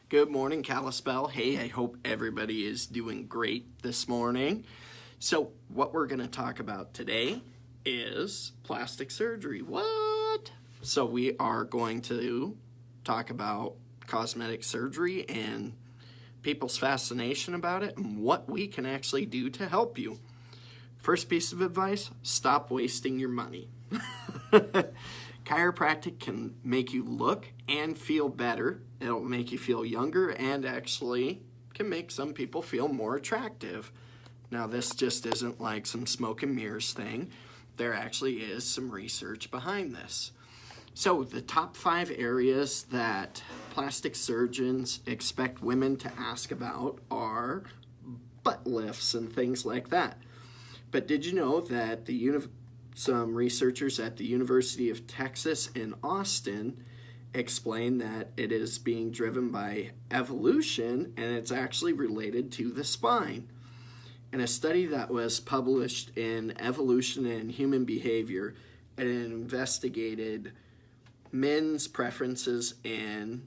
Good morning, Kalispell. Hey, I hope everybody is doing great this morning. So what we're going to talk about today is plastic surgery. What? So we are going to talk about cosmetic surgery and people's fascination about it and what we can actually do to help you. First piece of advice, stop wasting your money. Chiropractic can make you look and feel better. It'll make you feel younger and actually can make some people feel more attractive. Now, this just isn't like some smoke and mirrors thing. There actually is some research behind this. So the top 5 areas that plastic surgeons expect women to ask about are butt lifts and things like that. But did you know that some researchers at the University of Texas in Austin explain that it is being driven by evolution and it's actually related to the spine? In a study that was published in Evolution and Human Behavior, it investigated men's preferences and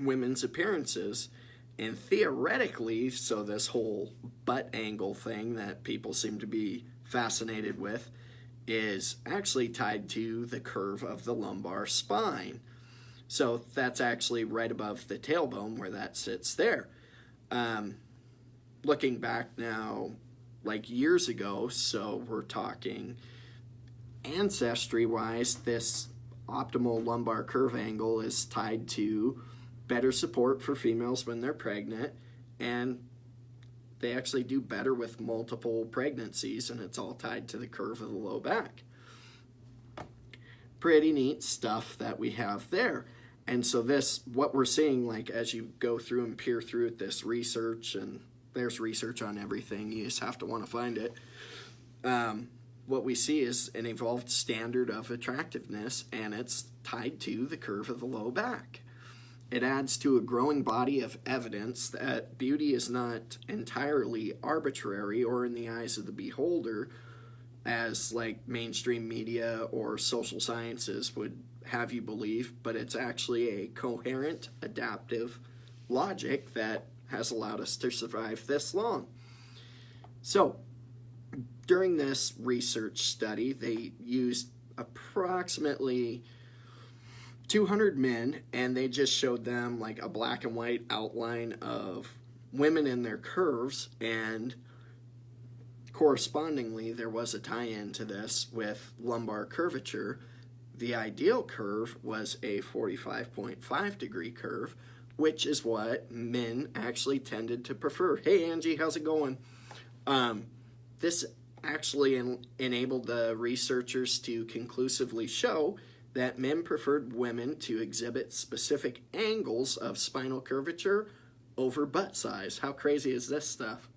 women's appearances. And theoretically, so this whole butt angle thing that people seem to be fascinated with is actually tied to the curve of the lumbar spine. So that's actually right above the tailbone where that sits there. Looking back now, like years ago, so we're talking ancestry-wise, this optimal lumbar curve angle is tied to better support for females when they're pregnant, and they actually do better with multiple pregnancies, and it's all tied to the curve of the low back. Pretty neat stuff that we have there. And so this, what we're seeing, like as you go through and peer through this research, and there's research on everything, you just have to want to find it. What we see is an evolved standard of attractiveness, and it's tied to the curve of the low back. It adds to a growing body of evidence that beauty is not entirely arbitrary or in the eyes of the beholder, as like mainstream media or social sciences would have you believe, but it's actually a coherent, adaptive logic that has allowed us to survive this long. So, during this research study, they used approximately 200 men, and they just showed them like a black and white outline of women in their curves, and correspondingly there was a tie-in to this with lumbar curvature. The ideal curve was a 45.5 degree curve, which is what men actually tended to prefer. Hey Angie, how's it going? This actually enabled the researchers to conclusively show that men preferred women to exhibit specific angles of spinal curvature over butt size. How crazy is this stuff?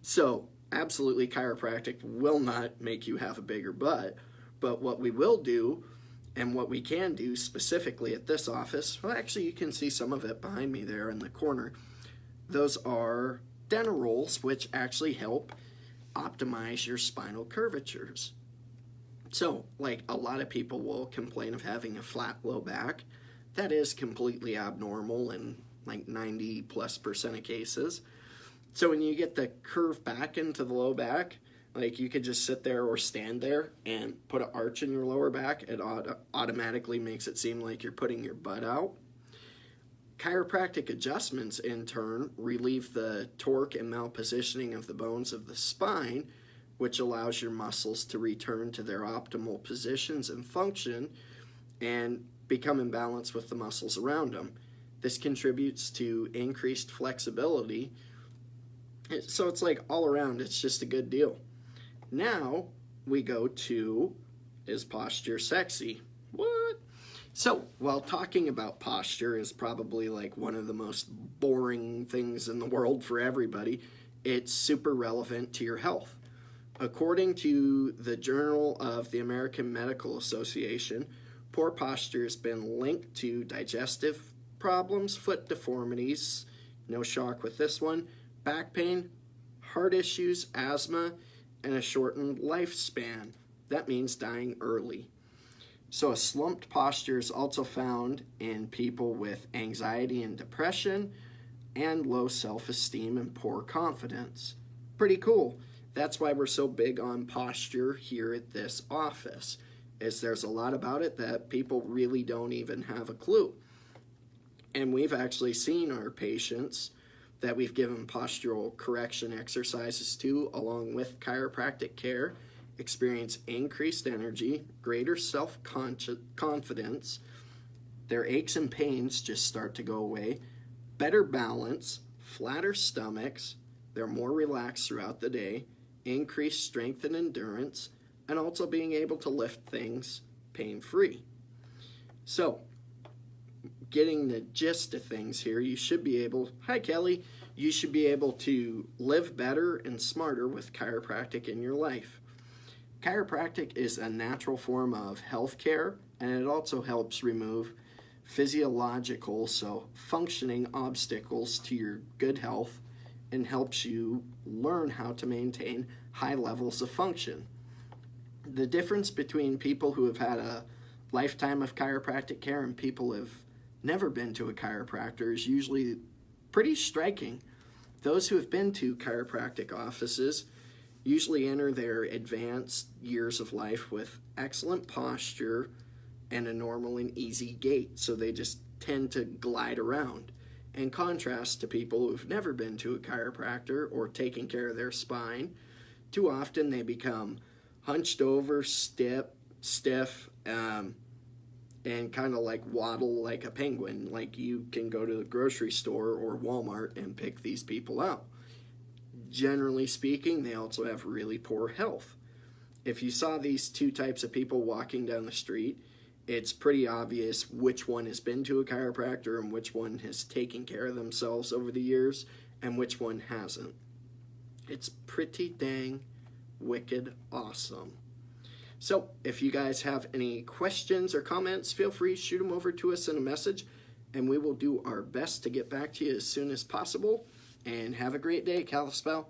So, absolutely, chiropractic will not make you have a bigger butt, but what we will do, and what we can do specifically at this office, well, actually, you can see some of it behind me there in the corner. Those are dental rolls, which actually help optimize your spinal curvatures. So, like a lot of people will complain of having a flat low back. That is completely abnormal in like 90+% of cases. So when you get the curve back into the low back, like you could just sit there or stand there and put an arch in your lower back. It automatically makes it seem like you're putting your butt out. Chiropractic adjustments, in turn, relieve the torque and malpositioning of the bones of the spine, which allows your muscles to return to their optimal positions and function and become in balance with the muscles around them. This contributes to increased flexibility. So it's like all around, it's just a good deal. Now we go to, is posture sexy? What? So while talking about posture is probably like one of the most boring things in the world for everybody, it's super relevant to your health. According to the Journal of the American Medical Association, poor posture has been linked to digestive problems, foot deformities, no shock with this one, back pain, heart issues, asthma, and a shortened lifespan. That means dying early. So a slumped posture is also found in people with anxiety and depression and low self-esteem and poor confidence. Pretty cool. That's why we're so big on posture here at this office, is there's a lot about it that people really don't even have a clue. And we've actually seen our patients that we've given postural correction exercises to, along with chiropractic care, experience increased energy, greater self-confidence, their aches and pains just start to go away, better balance, flatter stomachs, they're more relaxed throughout the day, increased strength and endurance, and also being able to lift things pain-free. So, getting the gist of things here, you should be able, hi Kelly, you should be able to live better and smarter with chiropractic in your life. Chiropractic is a natural form of healthcare, and it also helps remove physiological, so functioning obstacles to your good health, and helps you learn how to maintain high levels of function. The difference between people who have had a lifetime of chiropractic care and people who have never been to a chiropractor is usually pretty striking. Those who have been to chiropractic offices usually enter their advanced years of life with excellent posture and a normal and easy gait, so they just tend to glide around. In contrast to people who've never been to a chiropractor or taken care of their spine, too often they become hunched over, stiff, and kind of like waddle like a penguin. Like you can go to the grocery store or Walmart and pick these people out. Generally speaking, they also have really poor health. If you saw these two types of people walking down the street, it's pretty obvious which one has been to a chiropractor and which one has taken care of themselves over the years and which one hasn't. It's pretty dang wicked awesome. So if you guys have any questions or comments, feel free to shoot them over to us in a message, and we will do our best to get back to you as soon as possible. And have a great day, Kalispell.